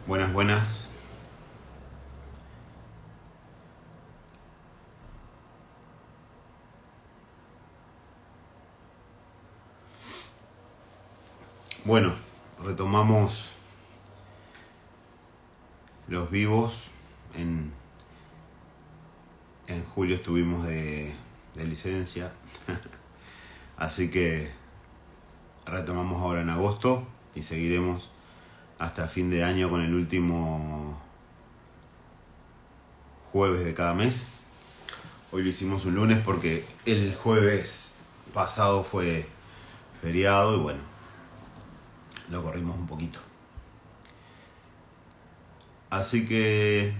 Buenas, buenas. Bueno, retomamos los vivos. En julio estuvimos de licencia, así que retomamos ahora en agosto y seguiremos hasta fin de año con el último jueves de cada mes. Hoy lo hicimos un lunes porque el jueves pasado fue feriado y bueno, lo corrimos un poquito. Así que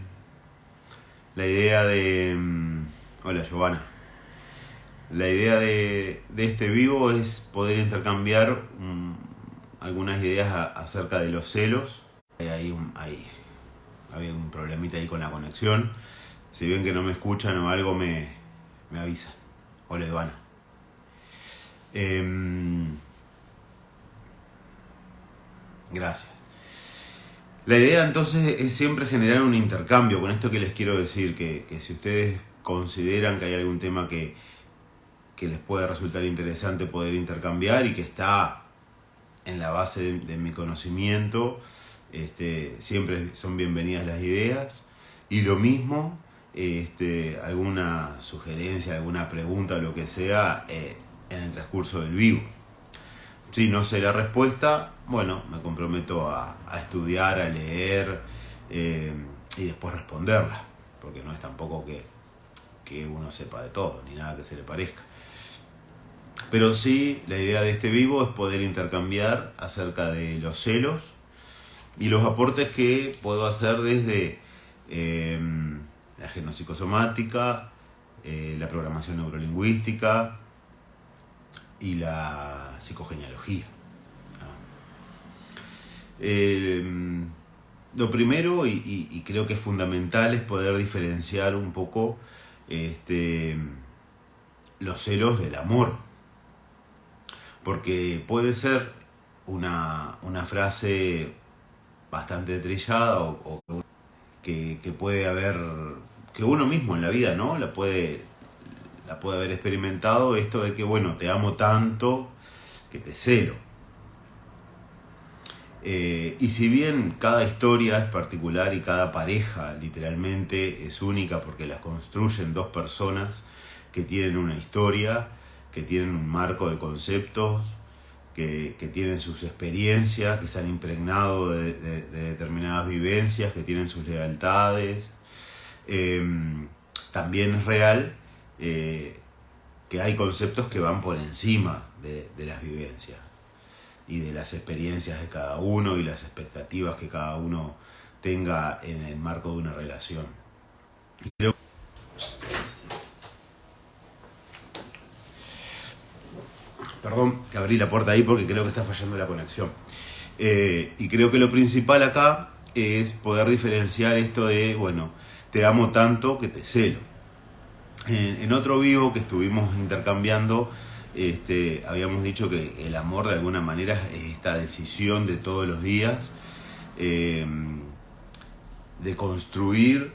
la idea de... Hola Giovanna. La idea de este vivo es poder intercambiar algunas ideas acerca de los celos. Había un problemita ahí con la conexión. Si ven que no me escuchan o algo, me avisan. Hola Giovanna. Gracias. La idea entonces es siempre generar un intercambio. Con esto que les quiero decir, que si ustedes consideran que hay algún tema que les puede resultar interesante poder intercambiar y que está en la base de mi conocimiento, siempre son bienvenidas las ideas. Y lo mismo, alguna sugerencia, alguna pregunta, lo que sea, en el transcurso del vivo. Si no sé la respuesta, bueno, me comprometo a estudiar, a leer y después responderla, porque no es tampoco que uno sepa de todo, ni nada que se le parezca. Pero sí, la idea de este vivo es poder intercambiar acerca de los celos y los aportes que puedo hacer desde la genopsicosomática, la programación neurolingüística y la psicogenealogía. Lo primero, y creo que es fundamental, es poder diferenciar un poco los celos del amor. Porque puede ser una frase bastante trillada o que puede haber, que uno mismo en la vida, ¿no? La puede haber experimentado, esto de que, bueno, te amo tanto que te celo. Y si bien cada historia es particular y cada pareja literalmente es única porque la construyen dos personas que tienen una historia, que tienen un marco de conceptos, que tienen sus experiencias, que se han impregnado de determinadas vivencias, que tienen sus lealtades, también es real que hay conceptos que van por encima de las vivencias y de las experiencias de cada uno y las expectativas que cada uno tenga en el marco de una relación. Perdón que abrí la puerta ahí porque creo que está fallando la conexión. Y creo que lo principal acá es poder diferenciar esto de, bueno, te amo tanto que te celo. En otro vivo que estuvimos intercambiando, habíamos dicho que el amor de alguna manera es esta decisión de todos los días de construir,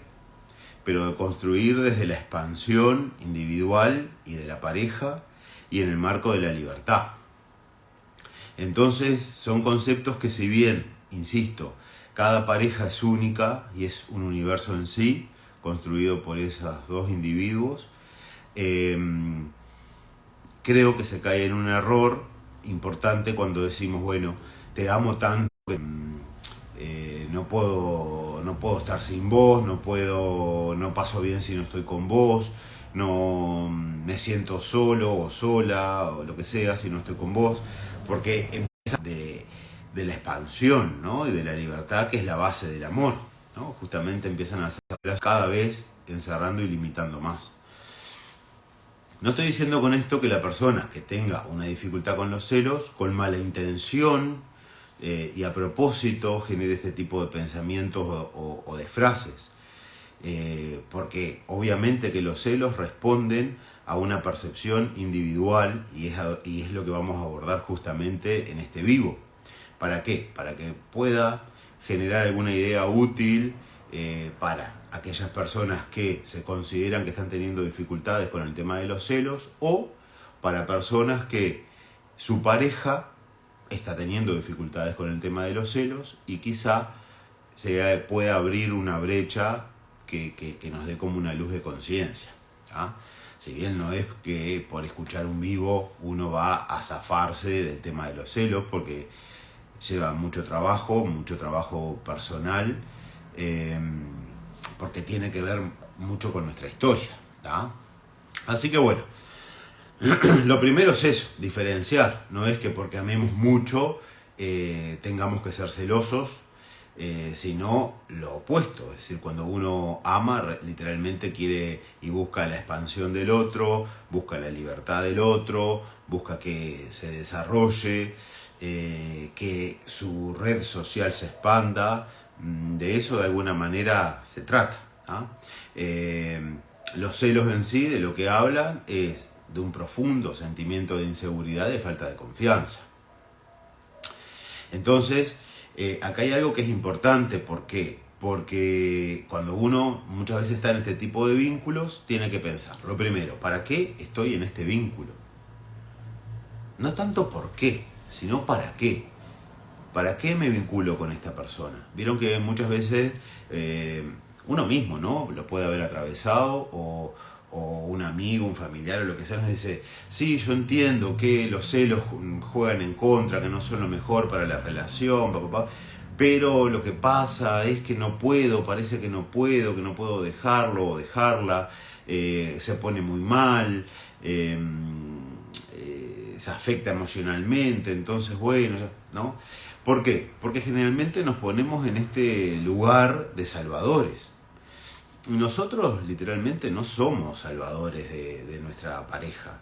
pero de construir desde la expansión individual y de la pareja y en el marco de la libertad. Entonces son conceptos que, si bien, insisto, cada pareja es única y es un universo en sí, construido por esos dos individuos, creo que se cae en un error importante cuando decimos, bueno, te amo tanto que no puedo estar sin vos, no paso bien si no estoy con vos, no me siento solo o sola o lo que sea si no estoy con vos, porque empieza de la expansión, ¿no? Y de la libertad, que es la base del amor, ¿no? Justamente empiezan a hacerlas cada vez encerrando y limitando más. No estoy diciendo con esto que la persona que tenga una dificultad con los celos, con mala intención y a propósito, genere este tipo de pensamientos o de frases. Porque obviamente que los celos responden a una percepción individual y es lo que vamos a abordar justamente en este vivo. ¿Para qué? Para que pueda generar alguna idea útil para aquellas personas que se consideran que están teniendo dificultades con el tema de los celos, o para personas que su pareja está teniendo dificultades con el tema de los celos y quizá se pueda abrir una brecha que nos dé como una luz de conciencia. Si bien no es que por escuchar un vivo uno va a zafarse del tema de los celos, porque lleva mucho trabajo personal, porque tiene que ver mucho con nuestra historia. Así que bueno, lo primero es eso, diferenciar. No es que porque amemos mucho tengamos que ser celosos, sino lo opuesto. Es decir, cuando uno ama, literalmente quiere y busca la expansión del otro, busca la libertad del otro, busca que se desarrolle, que su red social se expanda. De eso de alguna manera se trata. Los celos en sí, de lo que hablan, es de un profundo sentimiento de inseguridad, de falta de confianza. Entonces, acá hay algo que es importante. ¿Por qué? Porque cuando uno muchas veces está en este tipo de vínculos, tiene que pensar, lo primero, ¿para qué estoy en este vínculo? No tanto por qué, sino para qué. ¿Para qué me vinculo con esta persona? Vieron que muchas veces uno mismo, ¿no?, lo puede haber atravesado, o un amigo, un familiar o lo que sea, nos dice, sí, yo entiendo que los celos juegan en contra, que no son lo mejor para la relación, pero lo que pasa es que no puedo, parece que no puedo dejarlo o dejarla, se pone muy mal, se afecta emocionalmente, entonces bueno, ¿no? ¿Por qué? Porque generalmente nos ponemos en este lugar de salvadores. Y nosotros literalmente no somos salvadores de nuestra pareja.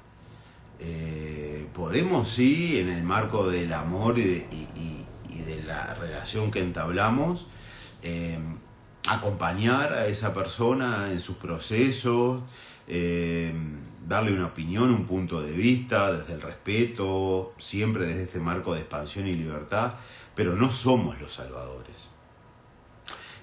Podemos, sí, en el marco del amor y de la relación que entablamos, acompañar a esa persona en sus procesos, darle una opinión, un punto de vista, desde el respeto, siempre desde este marco de expansión y libertad, pero no somos los salvadores.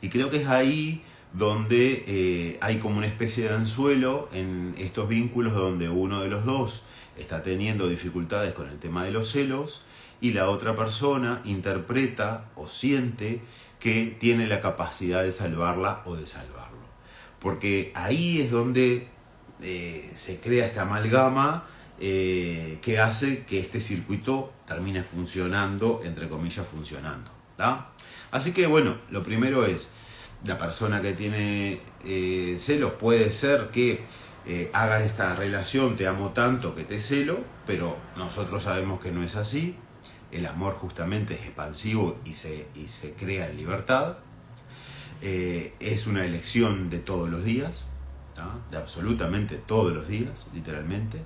Y creo que es ahí donde hay como una especie de anzuelo en estos vínculos, donde uno de los dos está teniendo dificultades con el tema de los celos y la otra persona interpreta o siente que tiene la capacidad de salvarla o de salvarlo. Porque ahí es donde se crea esta amalgama que hace que este circuito termine funcionando, entre comillas, funcionando. Así que bueno, lo primero es, la persona que tiene celos puede ser que haga esta relación, te amo tanto que te celo, pero nosotros sabemos que no es así. El amor justamente es expansivo y se crea en libertad. Es una elección de todos los días, de absolutamente todos los días, literalmente,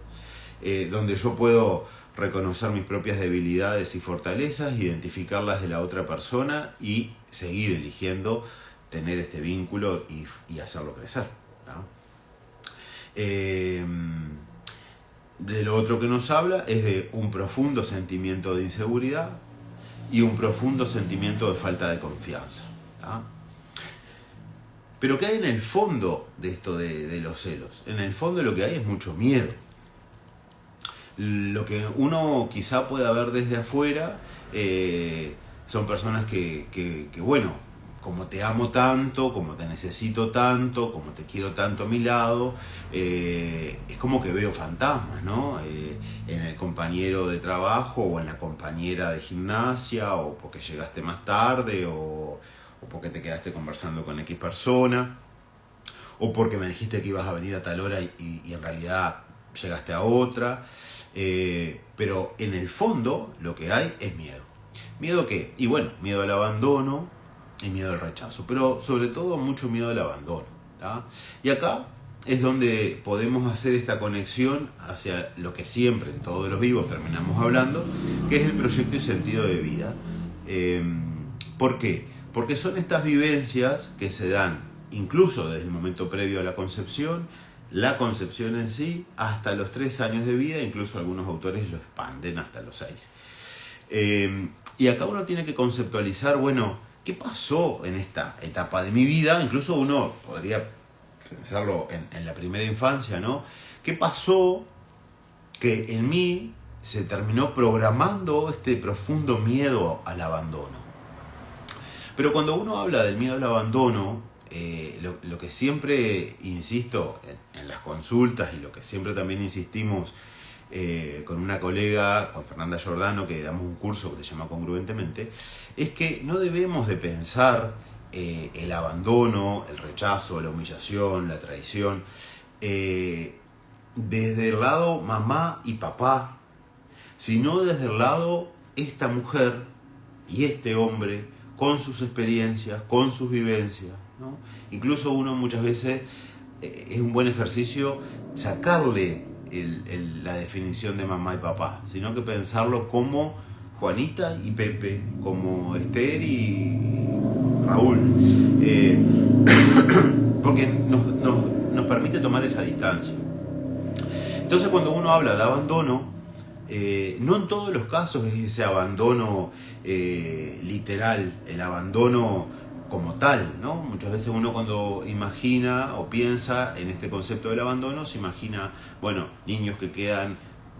donde yo puedo reconocer mis propias debilidades y fortalezas, identificarlas de la otra persona y seguir eligiendo tener este vínculo y hacerlo crecer. De lo otro que nos habla es de un profundo sentimiento de inseguridad y un profundo sentimiento de falta de confianza. Pero ¿qué hay en el fondo de esto de los celos? En el fondo lo que hay es mucho miedo. Lo que uno quizá pueda ver desde afuera son personas que bueno, como te amo tanto, como te necesito tanto, como te quiero tanto a mi lado, es como que veo fantasmas, ¿no? En el compañero de trabajo, o en la compañera de gimnasia, o porque llegaste más tarde, o porque te quedaste conversando con X persona, o porque me dijiste que ibas a venir a tal hora y en realidad llegaste a otra. Pero en el fondo lo que hay es miedo. ¿Miedo a qué? Y bueno, miedo al abandono y miedo al rechazo, pero sobre todo mucho miedo al abandono. Y acá es donde podemos hacer esta conexión hacia lo que siempre en todos los vivos terminamos hablando, que es el proyecto y sentido de vida. ¿Por qué? Porque son estas vivencias que se dan incluso desde el momento previo a la concepción en sí, hasta los 3 años de vida, incluso algunos autores lo expanden hasta los 6. Y acá uno tiene que conceptualizar, bueno, ¿qué pasó en esta etapa de mi vida? Incluso uno podría pensarlo en la primera infancia, ¿no? ¿Qué pasó que en mí se terminó programando este profundo miedo al abandono? Pero cuando uno habla del miedo al abandono, lo que siempre insisto en las consultas y lo que siempre también insistimos con una colega, con Fernanda Giordano, que damos un curso que se llama Congruentemente, es que no debemos de pensar el abandono, el rechazo, la humillación, la traición, desde el lado mamá y papá, sino desde el lado esta mujer y este hombre, con sus experiencias, con sus vivencias, ¿no? Incluso uno muchas veces es un buen ejercicio sacarle la definición de mamá y papá, sino que pensarlo como Juanita y Pepe, como Esther y Raúl, porque nos permite tomar esa distancia. Entonces cuando uno habla de abandono, no en todos los casos es ese abandono literal, el abandono como tal, ¿no? Muchas veces uno cuando imagina o piensa en este concepto del abandono, se imagina, bueno, niños que quedan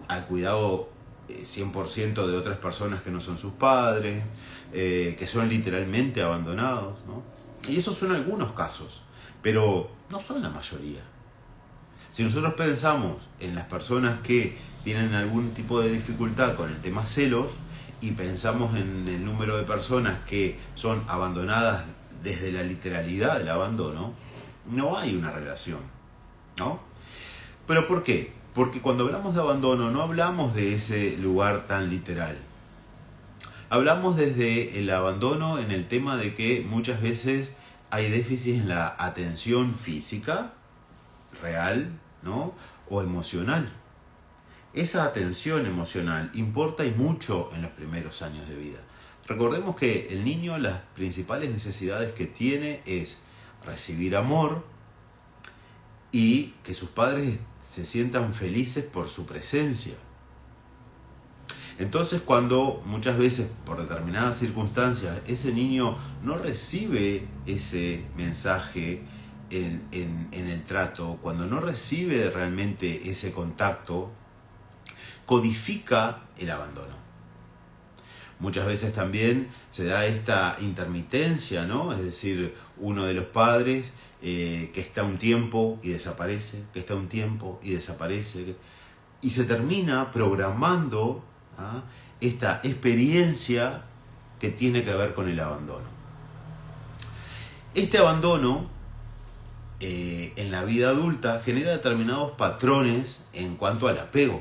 al cuidado 100% de otras personas que no son sus padres, que son literalmente abandonados, ¿no? Y esos son algunos casos, pero no son la mayoría. Si nosotros pensamos en las personas que tienen algún tipo de dificultad con el tema celos y pensamos en el número de personas que son abandonadas desde la literalidad del abandono, no hay una relación, ¿no? ¿Pero por qué? Porque cuando hablamos de abandono no hablamos de ese lugar tan literal. Hablamos desde el abandono en el tema de que muchas veces hay déficit en la atención física, real, ¿no? O emocional. Esa atención emocional importa y mucho en los primeros años de vida. Recordemos que el niño, las principales necesidades que tiene es recibir amor y que sus padres se sientan felices por su presencia. Entonces, cuando muchas veces, por determinadas circunstancias, ese niño no recibe ese mensaje en el trato, cuando no recibe realmente ese contacto, codifica el abandono. Muchas veces también se da esta intermitencia, ¿no? Es decir, uno de los padres que está un tiempo y desaparece, que está un tiempo y desaparece, y se termina programando esta experiencia que tiene que ver con el abandono. Este abandono en la vida adulta genera determinados patrones en cuanto al apego.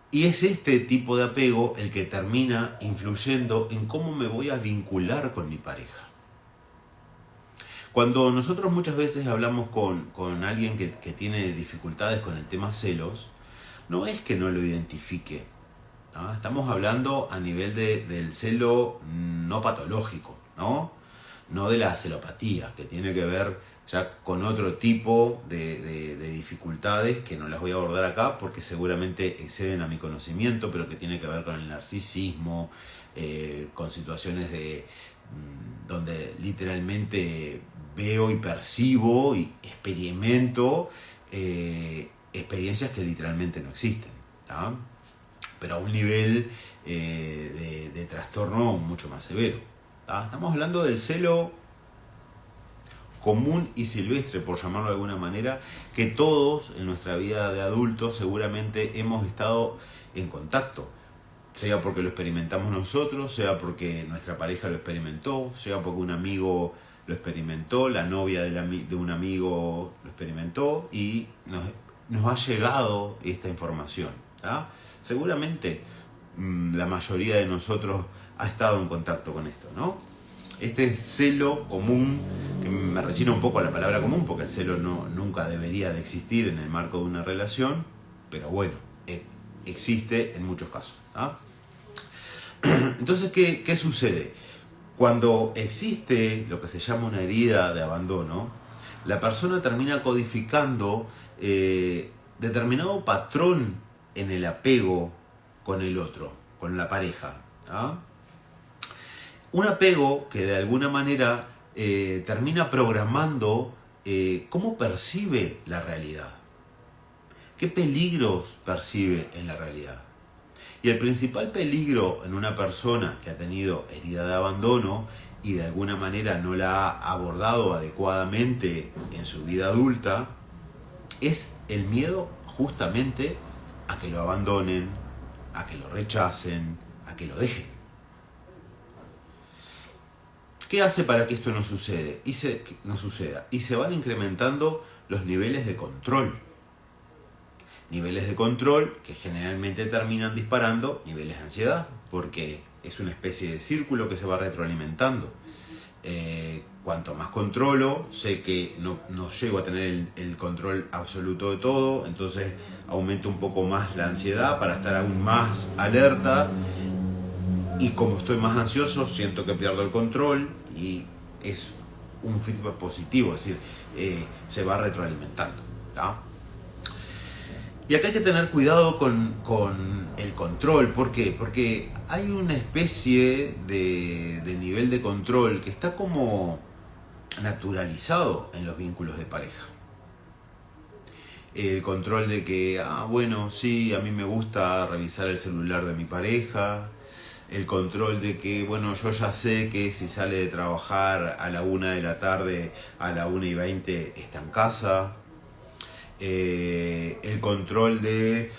Y es este tipo de apego el que termina influyendo en cómo me voy a vincular con mi pareja. Cuando nosotros muchas veces hablamos con alguien que tiene dificultades con el tema celos, no es que no lo identifique, ¿no? Estamos hablando a nivel del celo no patológico, no de la celopatía, que tiene que ver ya con otro tipo de dificultades que no las voy a abordar acá porque seguramente exceden a mi conocimiento, pero que tiene que ver con el narcisismo, con situaciones donde literalmente veo y percibo y experimento experiencias que literalmente no existen, ¿tá? Pero a un nivel de trastorno mucho más severo, ¿tá? Estamos hablando del celo común y silvestre, por llamarlo de alguna manera, que todos en nuestra vida de adultos seguramente hemos estado en contacto, sea porque lo experimentamos nosotros, sea porque nuestra pareja lo experimentó, sea porque un amigo lo experimentó, la novia de un amigo lo experimentó y nos ha llegado esta información, ¿tá? Seguramente la mayoría de nosotros ha estado en contacto con esto, ¿no? Este celo común, que me rechina un poco la palabra común, porque el celo nunca debería de existir en el marco de una relación, pero bueno, existe en muchos casos, ¿tá? Entonces, ¿qué sucede? Cuando existe lo que se llama una herida de abandono, la persona termina codificando determinado patrón en el apego con el otro, con la pareja, ¿tá? Un apego que de alguna manera termina programando cómo percibe la realidad. ¿Qué peligros percibe en la realidad? Y el principal peligro en una persona que ha tenido herida de abandono y de alguna manera no la ha abordado adecuadamente en su vida adulta es el miedo justamente a que lo abandonen, a que lo rechacen, a que lo dejen. ¿Qué hace para que esto no suceda? Y se van incrementando los niveles de control. Niveles de control que generalmente terminan disparando niveles de ansiedad, porque es una especie de círculo que se va retroalimentando. Cuanto más controlo, sé que no llego a tener el control absoluto de todo, entonces aumento un poco más la ansiedad para estar aún más alerta, y como estoy más ansioso siento que pierdo el control y es un feedback positivo, es decir, se va retroalimentando, ¿tá? Y acá hay que tener cuidado con el control. ¿Por qué? Porque hay una especie de nivel de control que está como naturalizado en los vínculos de pareja. El control de que, bueno, sí, a mí me gusta revisar el celular de mi pareja. El control de que, bueno, yo ya sé que si sale de trabajar a la 1 de la tarde, a la 1:20 está en casa. El control de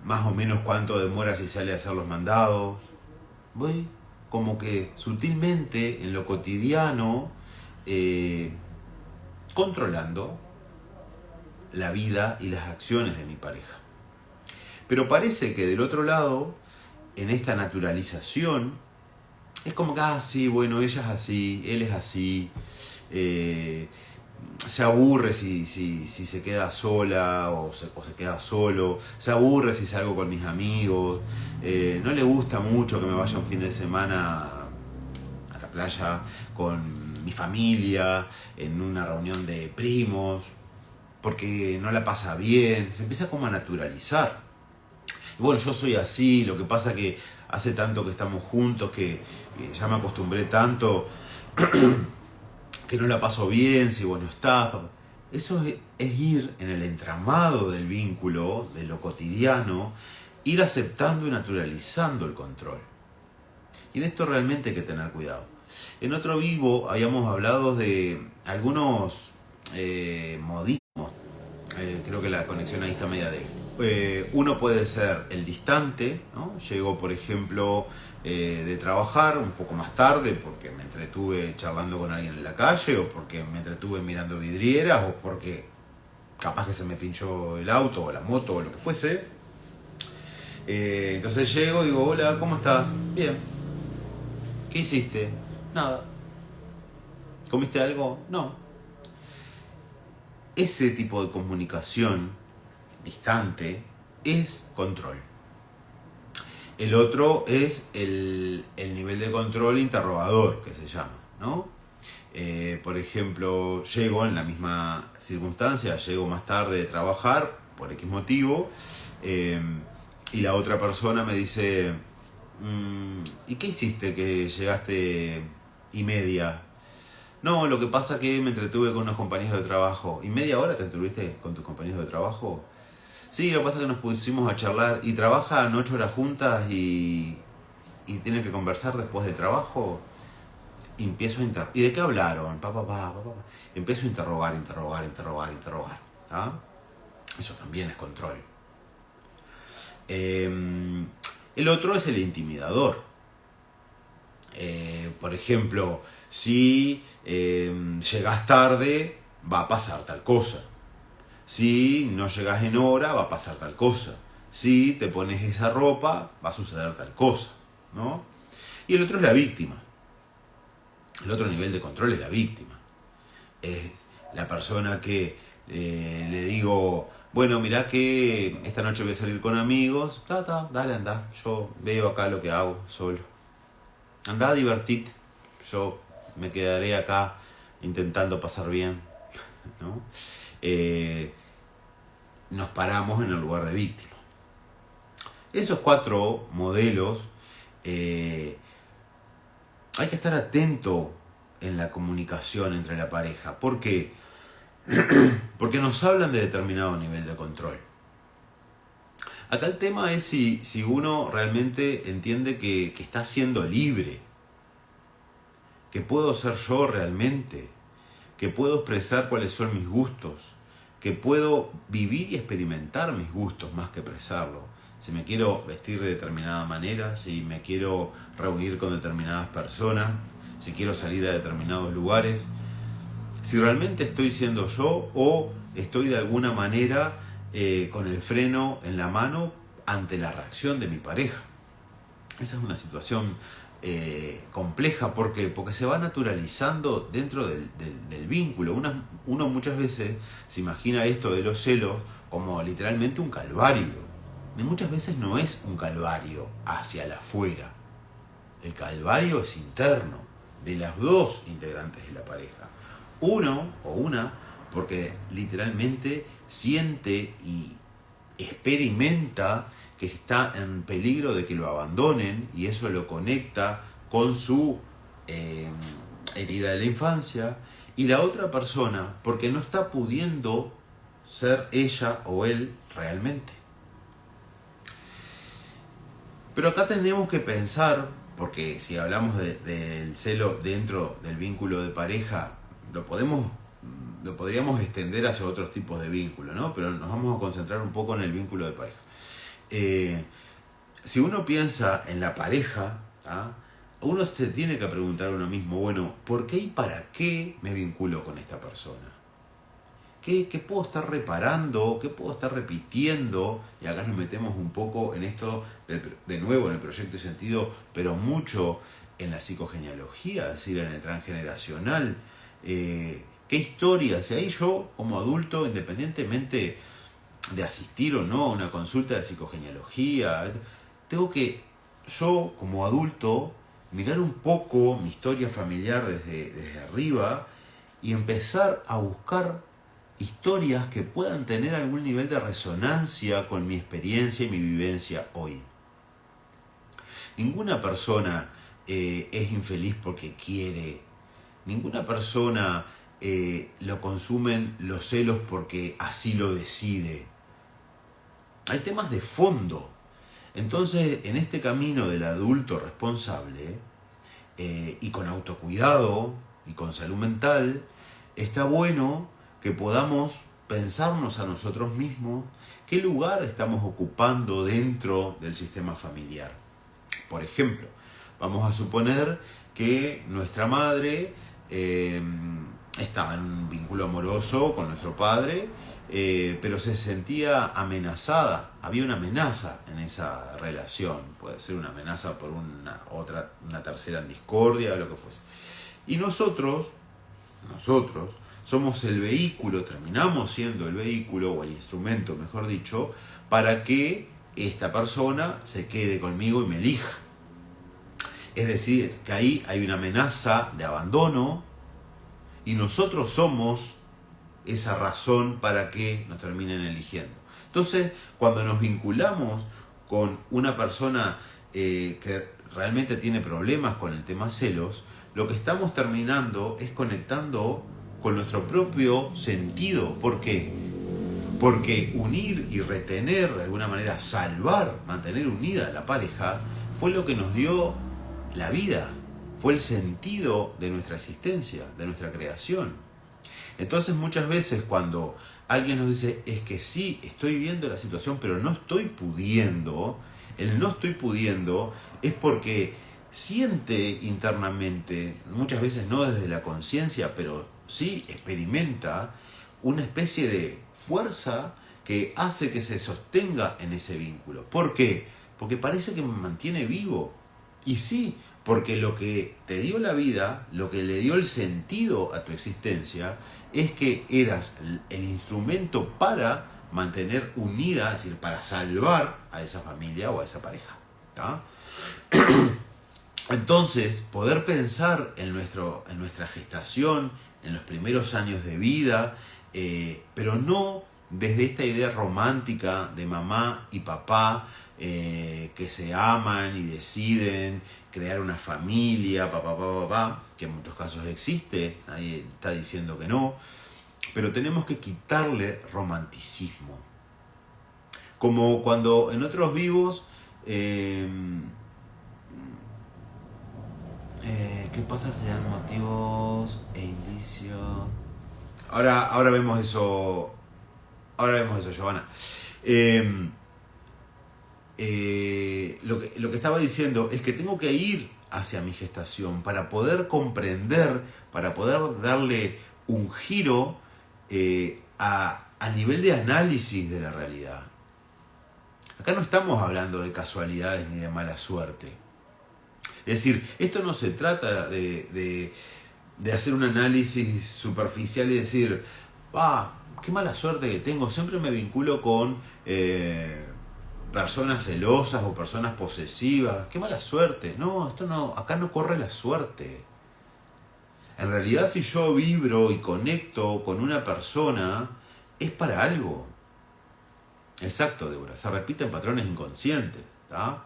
más o menos cuánto demora si sale a hacer los mandados. Voy como que sutilmente en lo cotidiano controlando la vida y las acciones de mi pareja. Pero parece que del otro lado, en esta naturalización, es como que, sí, bueno, ella es así, él es así, se aburre si se queda sola o se queda solo, se aburre si salgo con mis amigos, no le gusta mucho que me vaya un fin de semana a la playa con mi familia, en una reunión de primos, porque no la pasa bien, se empieza como a naturalizar. Y bueno, yo soy así, lo que pasa que hace tanto que estamos juntos que ya me acostumbré tanto que no la paso bien si vos no estás. Eso es ir en el entramado del vínculo, de lo cotidiano, ir aceptando y naturalizando el control. Y en esto realmente hay que tener cuidado. En otro vivo habíamos hablado de algunos modismos. Creo que la conexión ahí está media débil. Uno puede ser el distante, ¿no? Llego, por ejemplo, de trabajar un poco más tarde porque me entretuve charlando con alguien en la calle, o porque me entretuve mirando vidrieras, o porque capaz que se me pinchó el auto o la moto o lo que fuese. Entonces llego y digo, hola, ¿cómo estás? Bien. ¿Qué hiciste? Nada. ¿Comiste algo? No. Ese tipo de comunicación distante es control. El otro es el nivel de control interrogador, que se llama, ¿no? Por ejemplo, llego en la misma circunstancia, llego más tarde de trabajar, por X motivo, y la otra persona me dice, ¿y qué hiciste que llegaste 1:30? No, lo que pasa es que me entretuve con unos compañeros de trabajo. ¿Y media hora te entretuviste con tus compañeros de trabajo? Sí, lo que pasa es que nos pusimos a charlar y trabajan 8 horas juntas y tienen que conversar después del trabajo. Y empiezo a ¿y de qué hablaron? Empiezo a interrogar. ¿Ah? Eso también es control. El otro es el intimidador. Por ejemplo, si llegas tarde, va a pasar tal cosa. Si no llegas en hora, va a pasar tal cosa. Si te pones esa ropa, va a suceder tal cosa, ¿no? Y el otro es la víctima. El otro nivel de control es la víctima. Es la persona que le digo, bueno, mirá que esta noche voy a salir con amigos. Dale, andá. Yo veo acá lo que hago solo. Andá, divertite. Yo me quedaré acá intentando pasar bien, ¿no? Nos paramos en el lugar de víctima. Esos 4 modelos hay que estar atento en la comunicación entre la pareja. ¿Por qué? Porque nos hablan de determinado nivel de control. Acá el tema es si uno realmente entiende que está siendo libre, que puedo ser yo realmente, que puedo expresar cuáles son mis gustos, que puedo vivir y experimentar mis gustos más que expresarlo. Si me quiero vestir de determinada manera, si me quiero reunir con determinadas personas, si quiero salir a determinados lugares, si realmente estoy siendo yo o estoy de alguna manera con el freno en la mano ante la reacción de mi pareja. Esa es una situación compleja. ¿Por qué? Porque se va naturalizando dentro del vínculo. Uno muchas veces se imagina esto de los celos como literalmente un calvario. Y muchas veces no es un calvario hacia el afuera. El calvario es interno, de las dos integrantes de la pareja. Uno o una, porque literalmente siente y experimenta que está en peligro de que lo abandonen y eso lo conecta con su herida de la infancia. Y la otra persona, porque no está pudiendo ser ella o él realmente. Pero acá tenemos que pensar, porque si hablamos del celo dentro del vínculo de pareja, lo podríamos extender hacia otros tipos de vínculos, ¿no? Pero nos vamos a concentrar un poco en el vínculo de pareja. Si uno piensa en la pareja, uno se tiene que preguntar a uno mismo, bueno, ¿por qué y para qué me vinculo con esta persona? ¿Qué puedo estar reparando? ¿Qué puedo estar repitiendo? Y acá nos metemos un poco en esto, de nuevo en el proyecto y sentido, pero mucho en la psicogenealogía, es decir, en el transgeneracional. ¿Qué historias? Y ahí yo, como adulto, independientemente de asistir o no a una consulta de psicogenealogía, tengo que, yo como adulto, mirar un poco mi historia familiar desde arriba y empezar a buscar historias que puedan tener algún nivel de resonancia con mi experiencia y mi vivencia hoy. Ninguna persona es infeliz porque quiere. Ninguna persona lo consumen los celos porque así lo decide. Hay temas de fondo. Entonces, en este camino del adulto responsable y con autocuidado y con salud mental, está bueno que podamos pensarnos a nosotros mismos qué lugar estamos ocupando dentro del sistema familiar. Por ejemplo, vamos a suponer que nuestra madre estaba en un vínculo amoroso con nuestro padre, pero se sentía amenazada. Había una amenaza en esa relación. Puede ser una amenaza por una tercera en discordia o lo que fuese. Y nosotros somos el vehículo, terminamos siendo el vehículo o el instrumento, mejor dicho, para que esta persona se quede conmigo y me elija. Es decir, que ahí hay una amenaza de abandono y nosotros somos esa razón para que nos terminen eligiendo. Entonces, cuando nos vinculamos con una persona que realmente tiene problemas con el tema celos, lo que estamos terminando es conectando con nuestro propio sentido. ¿Por qué? Porque unir y retener, de alguna manera salvar, mantener unida a la pareja, fue lo que nos dio la vida, fue el sentido de nuestra existencia, de nuestra creación. Entonces muchas veces cuando alguien nos dice, es que sí, estoy viendo la situación, pero no estoy pudiendo, el no estoy pudiendo es porque siente internamente, muchas veces no desde la conciencia, pero sí experimenta una especie de fuerza que hace que se sostenga en ese vínculo. ¿Por qué? Porque parece que me mantiene vivo. Y sí, porque lo que te dio la vida, lo que le dio el sentido a tu existencia, es que eras el instrumento para mantener unida, es decir, para salvar a esa familia o a esa pareja. ¿Tá? Entonces, poder pensar en nuestra gestación, en los primeros años de vida, pero no desde esta idea romántica de mamá y papá que se aman y deciden crear una familia, que en muchos casos existe, nadie está diciendo que no, pero tenemos que quitarle romanticismo. Como cuando en otros vivos, ¿qué pasa si dan motivos e indicios? Ahora vemos eso. Ahora vemos eso, Giovanna. Lo que estaba diciendo es que tengo que ir hacia mi gestación para poder comprender, para poder darle un giro a nivel de análisis de la realidad. Acá no estamos hablando de casualidades ni de mala suerte. Es decir, esto no se trata de hacer un análisis superficial y decir, qué mala suerte que tengo, siempre me vinculo con personas celosas o personas posesivas, qué mala suerte. No, acá no corre la suerte. En realidad, si yo vibro y conecto con una persona, es para algo. Exacto, Débora, se repiten patrones inconscientes, ¿tá?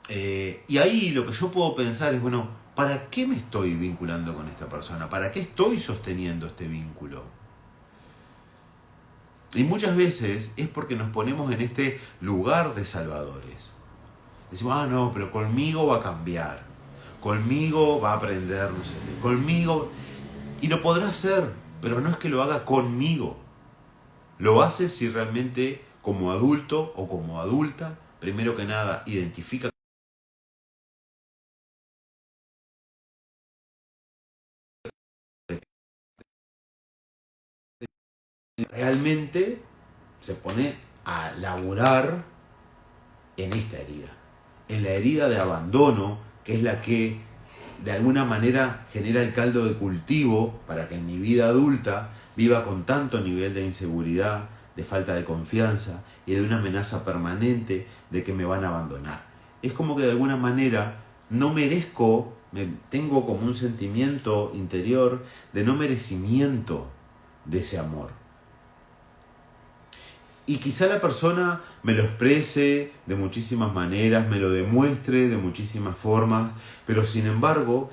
Y ahí lo que yo puedo pensar es, bueno, ¿para qué me estoy vinculando con esta persona? ¿Para qué estoy sosteniendo este vínculo? Y muchas veces es porque nos ponemos en este lugar de salvadores. Decimos, no, pero conmigo va a cambiar, conmigo va a aprender, no sé qué, conmigo... Y lo podrá hacer, pero no es que lo haga conmigo. Lo hace si realmente como adulto o como adulta, primero que nada, identifica realmente se pone a laburar en esta herida, en la herida de abandono, que es la que de alguna manera genera el caldo de cultivo para que en mi vida adulta viva con tanto nivel de inseguridad, de falta de confianza y de una amenaza permanente de que me van a abandonar. Es como que de alguna manera no merezco, tengo como un sentimiento interior de no merecimiento de ese amor. Y quizá la persona me lo exprese de muchísimas maneras, me lo demuestre de muchísimas formas, pero sin embargo,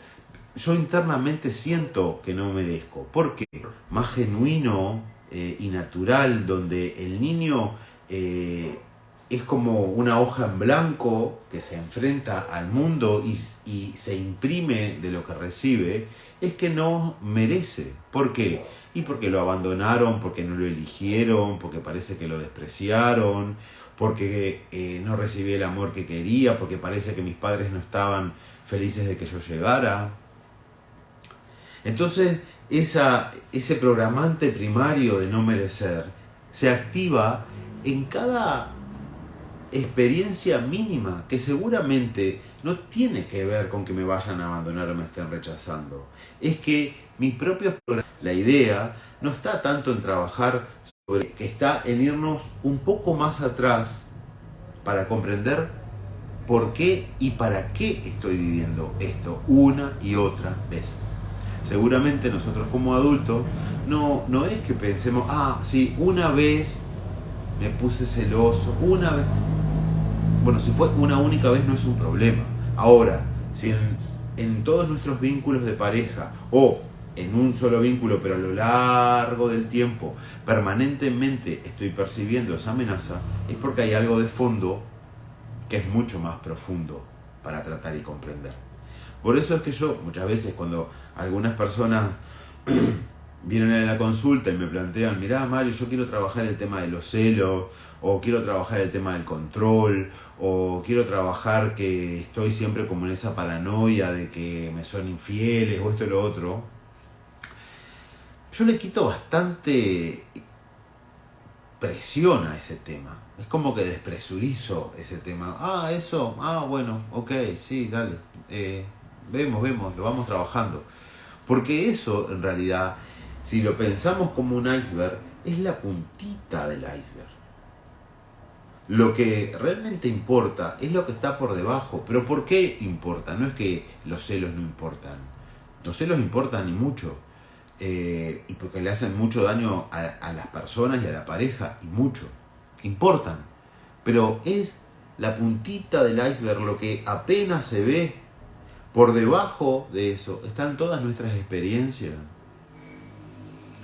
yo internamente siento que no merezco. Porque más genuino y natural, donde el niño es como una hoja en blanco que se enfrenta al mundo y se imprime de lo que recibe, es que no merece. ¿Por qué? Y porque lo abandonaron, porque no lo eligieron, porque parece que lo despreciaron, porque no recibí el amor que quería, porque parece que mis padres no estaban felices de que yo llegara. Entonces, ese programante primario de no merecer se activa en cada experiencia mínima que seguramente no tiene que ver con que me vayan a abandonar o me estén rechazando. Es que mis propios programas, la idea no está tanto en trabajar sobre, que está en irnos un poco más atrás para comprender por qué y para qué estoy viviendo esto una y otra vez. Seguramente nosotros como adultos no es que pensemos, sí, una vez me puse celoso, una vez. Bueno, si fue una única vez no es un problema. Ahora, si en todos nuestros vínculos de pareja o en un solo vínculo, pero a lo largo del tiempo, permanentemente estoy percibiendo esa amenaza, es porque hay algo de fondo que es mucho más profundo para tratar y comprender. Por eso es que yo, muchas veces, cuando algunas personas vienen a la consulta y me plantean, mirá Mario, yo quiero trabajar el tema de los celos, o quiero trabajar el tema del control, o quiero trabajar que estoy siempre como en esa paranoia de que me son infieles, o esto y lo otro, yo le quito bastante presión a ese tema. Es como que despresurizo ese tema. Eso, bueno, ok, sí, dale. Vemos, lo vamos trabajando. Porque eso, en realidad, si lo pensamos como un iceberg, es la puntita del iceberg. Lo que realmente importa es lo que está por debajo. ¿Pero por qué importa? No es que los celos no importan. Los celos importan y mucho. Y porque le hacen mucho daño a las personas y a la pareja, y mucho. Importan. Pero es la puntita del iceberg, lo que apenas se ve. Por debajo de eso están todas nuestras experiencias,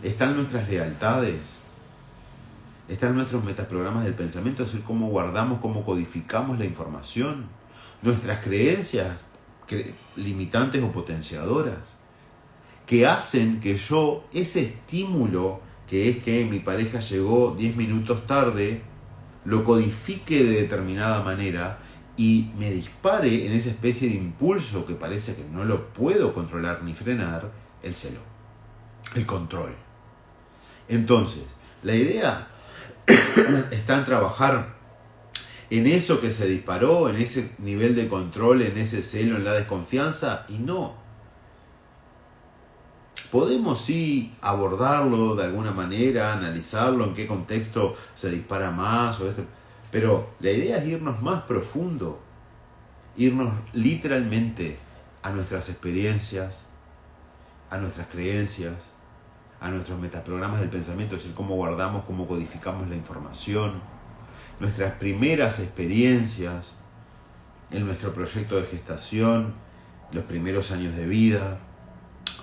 están nuestras lealtades, están nuestros metaprogramas del pensamiento, es decir, cómo guardamos, cómo codificamos la información, nuestras creencias limitantes o potenciadoras, que hacen que yo, ese estímulo que es que mi pareja llegó 10 minutos tarde, lo codifique de determinada manera y me dispare en esa especie de impulso que parece que no lo puedo controlar ni frenar, el celo, el control. Entonces, la idea está en trabajar en eso que se disparó, en ese nivel de control, en ese celo, en la desconfianza, y no. Podemos sí abordarlo de alguna manera, analizarlo, en qué contexto se dispara más, o esto, pero la idea es irnos más profundo, irnos literalmente a nuestras experiencias, a nuestras creencias, a nuestros metaprogramas del pensamiento, es decir, cómo guardamos, cómo codificamos la información, nuestras primeras experiencias en nuestro proyecto de gestación, los primeros años de vida.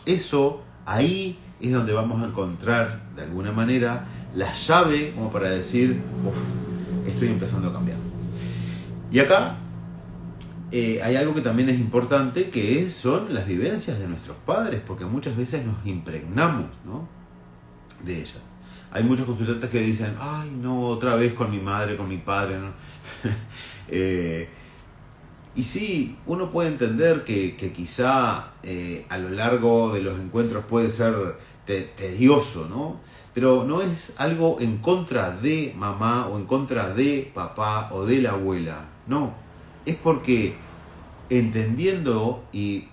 Eso, ahí es donde vamos a encontrar, de alguna manera, la llave como para decir, estoy empezando a cambiar. Y acá hay algo que también es importante, que son las vivencias de nuestros padres, porque muchas veces nos impregnamos, ¿no?, de ellas. Hay muchos consultantes que dicen, ay no, otra vez con mi madre, con mi padre, ¿no? Y sí, uno puede entender que quizá a lo largo de los encuentros puede ser tedioso, ¿no? Pero no es algo en contra de mamá o en contra de papá o de la abuela, no. Es porque entendiendo y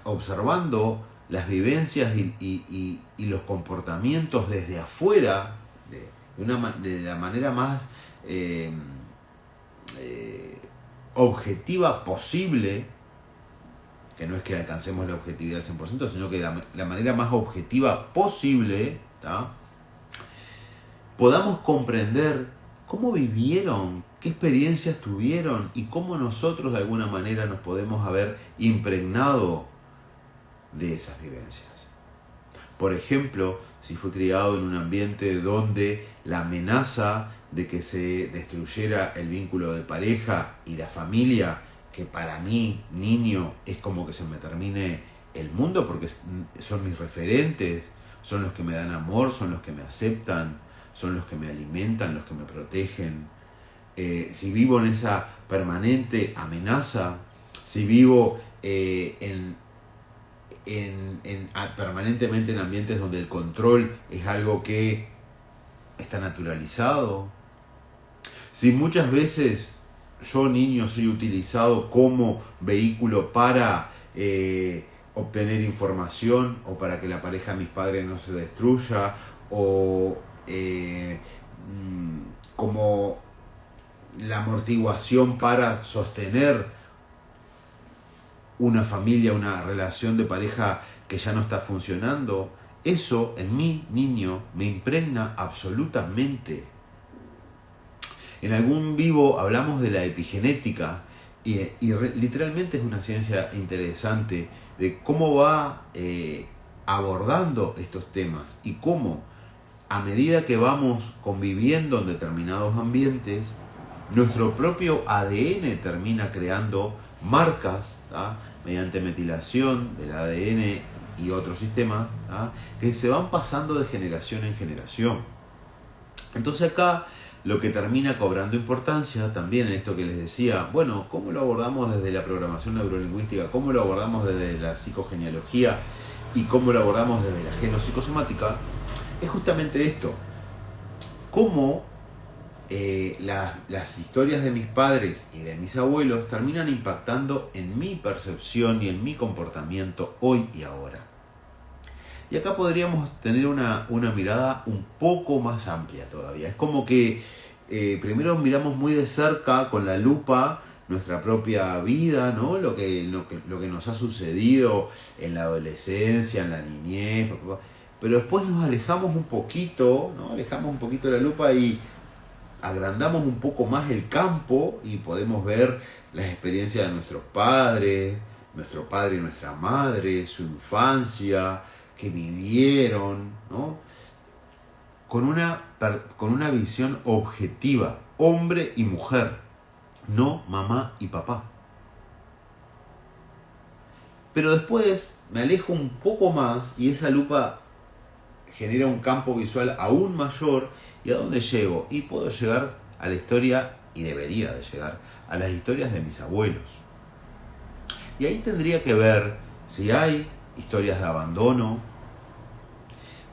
observando las vivencias y los comportamientos desde afuera, de la manera más objetiva posible, que no es que alcancemos la objetividad al 100%, sino que la manera más objetiva posible, ¿tá?, podamos comprender cómo vivieron, qué experiencias tuvieron y cómo nosotros de alguna manera nos podemos haber impregnado de esas vivencias. Por ejemplo, si fue criado en un ambiente donde la amenaza de que se destruyera el vínculo de pareja y la familia, que para mí, niño, es como que se me termine el mundo porque son mis referentes, son los que me dan amor, son los que me aceptan, son los que me alimentan, los que me protegen. Si vivo en esa permanente amenaza, si vivo permanentemente en ambientes donde el control es algo que está naturalizado, si muchas veces yo, niño, soy utilizado como vehículo para obtener información o para que la pareja de mis padres no se destruya, o como la amortiguación para sostener una familia, una relación de pareja que ya no está funcionando, eso en mí, niño, me impregna absolutamente. En algún vivo hablamos de la epigenética y literalmente es una ciencia interesante de cómo va abordando estos temas y cómo, a medida que vamos conviviendo en determinados ambientes, nuestro propio ADN termina creando marcas, ¿tá?, mediante metilación del ADN y otros sistemas, ¿tá?, que se van pasando de generación en generación. Entonces acá lo que termina cobrando importancia también en esto que les decía, bueno, ¿cómo lo abordamos desde la programación neurolingüística? ¿Cómo lo abordamos desde la psicogenealogía? ¿Y cómo lo abordamos desde la genopsicosomática? Es justamente esto. Cómo las historias de mis padres y de mis abuelos terminan impactando en mi percepción y en mi comportamiento hoy y ahora. Y acá podríamos tener una mirada un poco más amplia todavía. Es como que primero miramos muy de cerca con la lupa nuestra propia vida, ¿no? Lo que nos ha sucedido en la adolescencia, en la niñez, pero después nos alejamos un poquito, ¿no? Alejamos un poquito la lupa y agrandamos un poco más el campo y podemos ver las experiencias de nuestros padres, nuestro padre y nuestra madre, su infancia, que vivieron, ¿no? Con una visión objetiva, hombre y mujer, no mamá y papá. Pero después me alejo un poco más y esa lupa genera un campo visual aún mayor. ¿Y a dónde llego? Y puedo llegar a la historia, y debería de llegar, a las historias de mis abuelos. Y ahí tendría que ver si hay historias de abandono,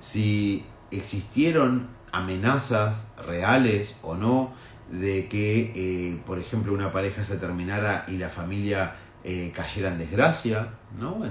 si existieron amenazas reales o no de que, por ejemplo, una pareja se terminara y la familia cayera en desgracia, ¿no?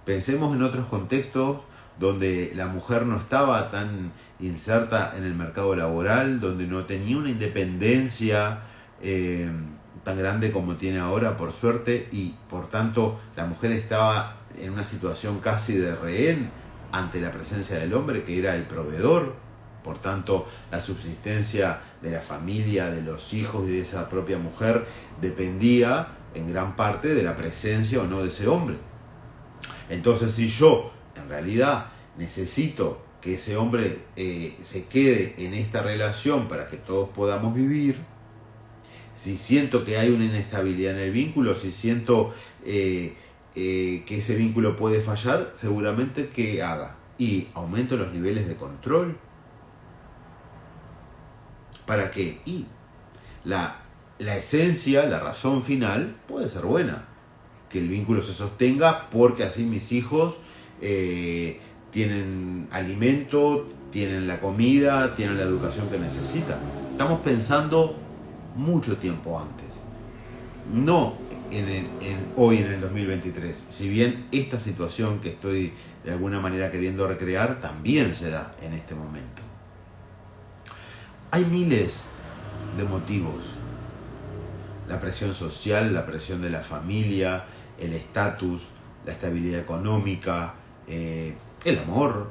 Pensemos en otros contextos donde la mujer no estaba tan inserta en el mercado laboral, donde no tenía una independencia tan grande como tiene ahora, por suerte, y por tanto la mujer estaba en una situación casi de rehén ante la presencia del hombre, que era el proveedor. Por tanto, la subsistencia de la familia, de los hijos y de esa propia mujer dependía en gran parte de la presencia o no de ese hombre. Entonces, si yo en realidad necesito que ese hombre se quede en esta relación para que todos podamos vivir, si siento que hay una inestabilidad en el vínculo, si siento que ese vínculo puede fallar, seguramente que haga y aumento los niveles de control. ¿Para qué? Y la esencia, la razón final puede ser buena, que el vínculo se sostenga porque así mis hijos tienen alimento, tienen la comida, tienen la educación que necesitan. Estamos pensando mucho tiempo antes, no hoy en el 2023, si bien esta situación que estoy de alguna manera queriendo recrear también se da en este momento. Hay miles de motivos: la presión social, la presión de la familia, el estatus, la estabilidad económica, el amor,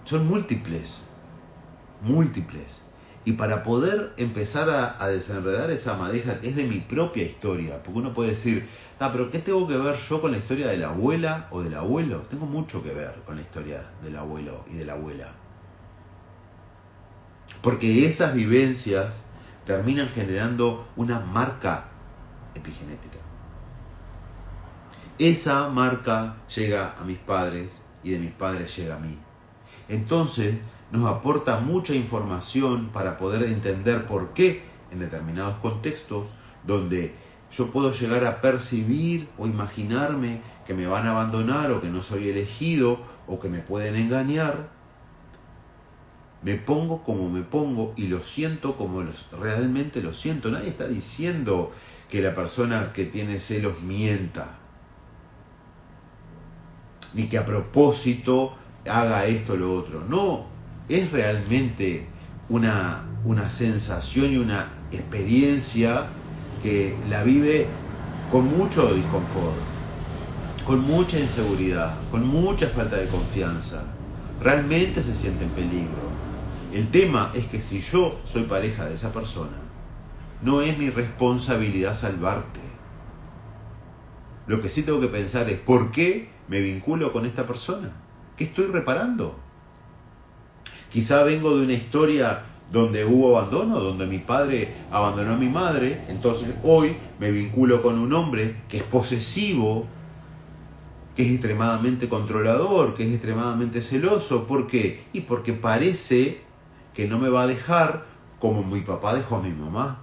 son múltiples. Y para poder empezar a desenredar esa madeja que es de mi propia historia, porque uno puede decir, pero ¿qué tengo que ver yo con la historia de la abuela o del abuelo? Tengo mucho que ver con la historia del abuelo y de la abuela. Porque esas vivencias terminan generando una marca epigenética. Esa marca llega a mis padres y de mis padres llega a mí. Entonces nos aporta mucha información para poder entender por qué en determinados contextos donde yo puedo llegar a percibir o imaginarme que me van a abandonar o que no soy elegido o que me pueden engañar, me pongo como me pongo y lo siento como realmente lo siento. Nadie está diciendo que la persona que tiene celos mienta, ni que a propósito haga esto o lo otro. No, es realmente una sensación y una experiencia que la vive con mucho disconfort, con mucha inseguridad, con mucha falta de confianza. Realmente se siente en peligro. El tema es que si yo soy pareja de esa persona, no es mi responsabilidad salvarte. Lo que sí tengo que pensar es ¿por qué me vinculo con esta persona? ¿Qué estoy reparando? Quizá vengo de una historia donde hubo abandono, donde mi padre abandonó a mi madre, entonces hoy me vinculo con un hombre que es posesivo, que es extremadamente controlador, que es extremadamente celoso. ¿Por qué? Y porque parece que no me va a dejar como mi papá dejó a mi mamá.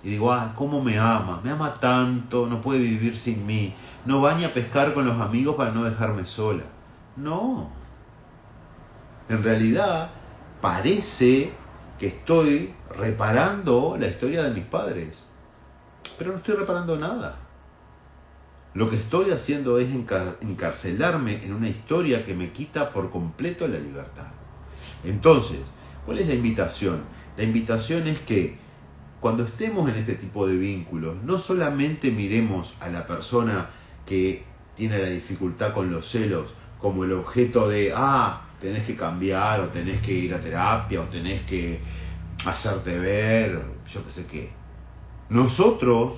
Y digo, ¿cómo me ama tanto, no puede vivir sin mí, no va ni a pescar con los amigos para no dejarme sola. No, en realidad parece que estoy reparando la historia de mis padres, pero no estoy reparando nada. Lo que estoy haciendo es encarcelarme en una historia que me quita por completo la libertad. Entonces, ¿cuál es la invitación? La invitación es que cuando estemos en este tipo de vínculos, no solamente miremos a la persona que tiene la dificultad con los celos como el objeto de, tenés que cambiar, o tenés que ir a terapia, o tenés que hacerte ver, yo qué sé qué. Nosotros,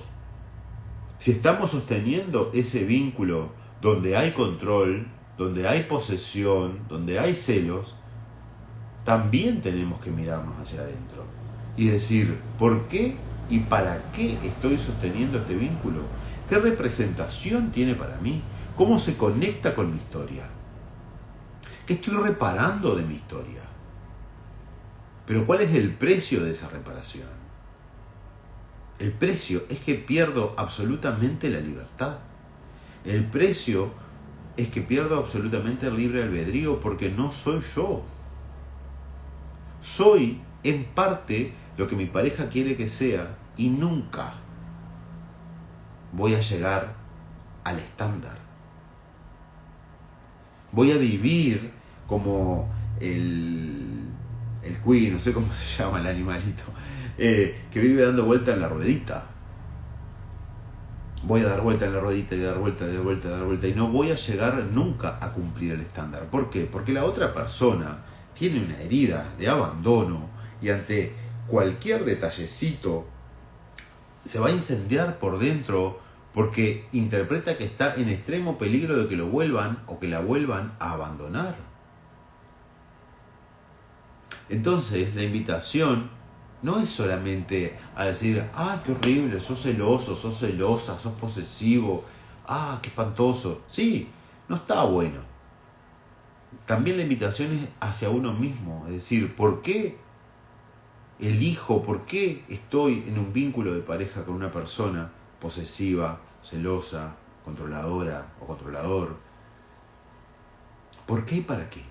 si estamos sosteniendo ese vínculo donde hay control, donde hay posesión, donde hay celos, también tenemos que mirarnos hacia adentro y decir, ¿por qué y para qué estoy sosteniendo este vínculo? ¿Qué representación tiene para mí? ¿Cómo se conecta con mi historia? ¿Qué estoy reparando de mi historia? Pero ¿cuál es el precio de esa reparación? El precio es que pierdo absolutamente la libertad. El precio es que pierdo absolutamente el libre albedrío porque no soy yo. Soy en parte lo que mi pareja quiere que sea y nunca voy a llegar al estándar. Voy a vivir como el cuy, no sé cómo se llama el animalito, que vive dando vuelta en la ruedita. Voy a dar vuelta en la ruedita y dar vuelta, dar vuelta, dar vuelta y no voy a llegar nunca a cumplir el estándar. ¿Por qué? Porque la otra persona tiene una herida de abandono y ante cualquier detallecito se va a incendiar por dentro porque interpreta que está en extremo peligro de que lo vuelvan o que la vuelvan a abandonar. Entonces la invitación no es solamente a decir, ah, qué horrible, sos celoso, sos celosa, sos posesivo, ah, qué espantoso. Sí, no está bueno. También la invitación es hacia uno mismo, es decir, ¿por qué elijo, por qué estoy en un vínculo de pareja con una persona posesiva, celosa, controladora o controlador? ¿Por qué y para qué?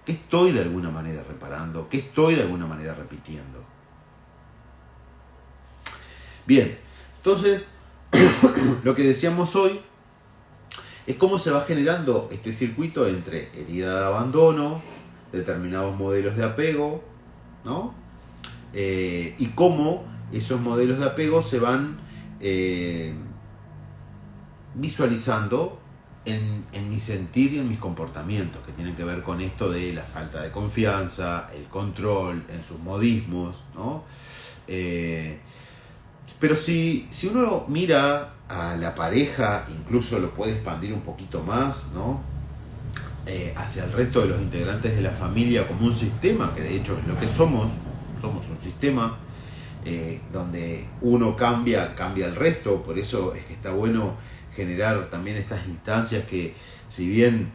¿Qué estoy de alguna manera reparando? ¿Qué estoy de alguna manera repitiendo? Bien, entonces, lo que decíamos hoy es cómo se va generando este circuito entre herida de abandono, determinados modelos de apego, ¿no? Y cómo esos modelos de apego se van visualizando en mi sentir y en mis comportamientos, que tienen que ver con esto de la falta de confianza, el control, en sus modismos, ¿no? Pero si uno mira a la pareja, incluso lo puede expandir un poquito más, ¿no? Hacia el resto de los integrantes de la familia como un sistema, que de hecho es lo que somos un sistema, donde uno cambia el resto. Por eso es que está bueno generar también estas instancias que, si bien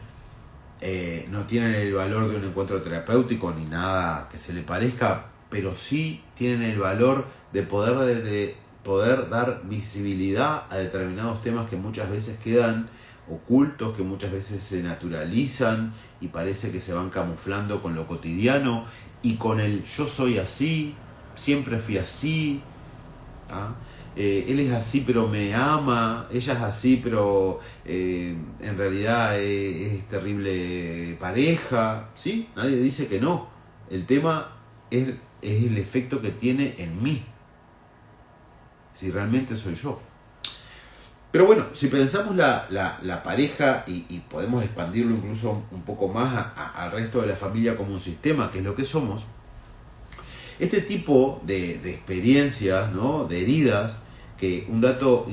no tienen el valor de un encuentro terapéutico ni nada que se le parezca, pero sí tienen el valor de poder dar visibilidad a determinados temas que muchas veces quedan ocultos, que muchas veces se naturalizan y parece que se van camuflando con lo cotidiano y con el yo soy así, siempre fui así, ¿ah? Él es así pero me ama, ella es así pero en realidad es terrible pareja, ¿sí? Nadie dice que no. El tema es el efecto que tiene en mí, si realmente soy yo. Pero bueno, si pensamos la pareja y podemos expandirlo incluso un poco más al resto de la familia como un sistema, que es lo que somos, este tipo de experiencias, ¿no? De heridas, que un dato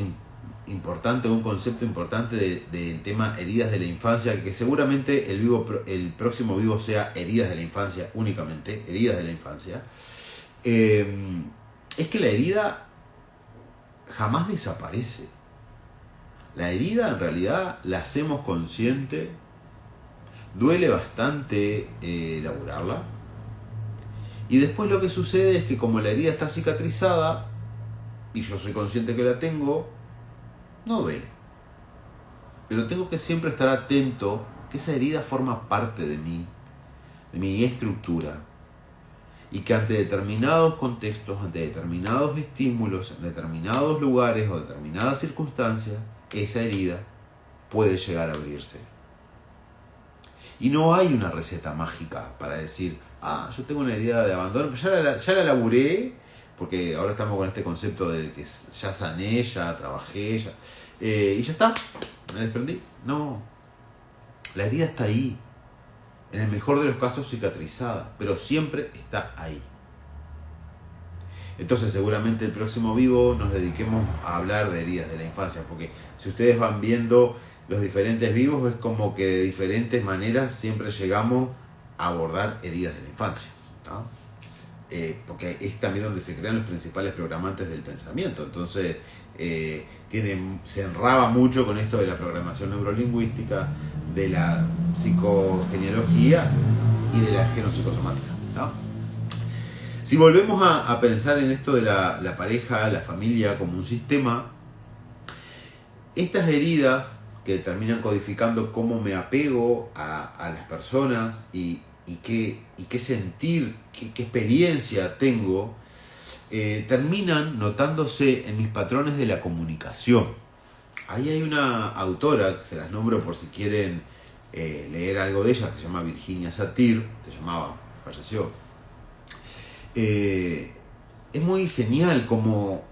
importante, un concepto importante del tema heridas de la infancia, que seguramente el próximo vivo sea heridas de la infancia únicamente, heridas de la infancia, es que la herida jamás desaparece. La herida en realidad la hacemos consciente, duele bastante elaborarla, y después lo que sucede es que como la herida está cicatrizada y yo soy consciente que la tengo, no duele. Pero tengo que siempre estar atento que esa herida forma parte de mi estructura, y que ante determinados contextos, ante determinados estímulos, en determinados lugares o determinadas circunstancias, esa herida puede llegar a abrirse. Y no hay una receta mágica para decir, ah, yo tengo una herida de abandono, pero ya la laburé, porque ahora estamos con este concepto de que ya sané, ya trabajé, y ya está, me desprendí. No, la herida está ahí. en el mejor de los casos cicatrizada, pero siempre está ahí. Entonces seguramente el próximo vivo nos dediquemos a hablar de heridas de la infancia, porque si ustedes van viendo los diferentes vivos, es como que de diferentes maneras siempre llegamos a abordar heridas de la infancia, ¿no? Porque es también donde se crean los principales programantes del pensamiento. Entonces se enraba mucho con esto de la programación neurolingüística, de la psicogenealogía y de la genopsicosomática, ¿no? Si volvemos a pensar en esto de la pareja, la familia como un sistema, estas heridas que terminan codificando cómo me apego a las personas y qué sentir, qué experiencia tengo, terminan notándose en mis patrones de la comunicación. Ahí hay una autora, que se las nombro por si quieren leer algo de ella, que se llama Virginia Satir, falleció. Es muy genial cómo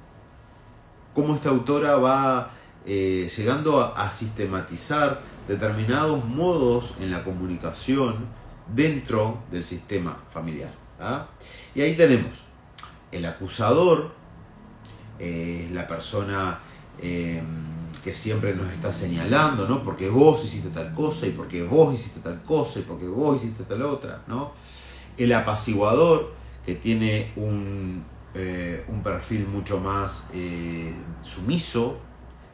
esta autora va llegando a sistematizar determinados modos en la comunicación dentro del sistema familiar, ¿ah? Y ahí tenemos el acusador, la persona que siempre nos está señalando, ¿no? Porque vos hiciste tal cosa, y porque vos hiciste tal cosa, y porque vos hiciste tal otra, ¿no? El apaciguador, que tiene un perfil mucho más sumiso,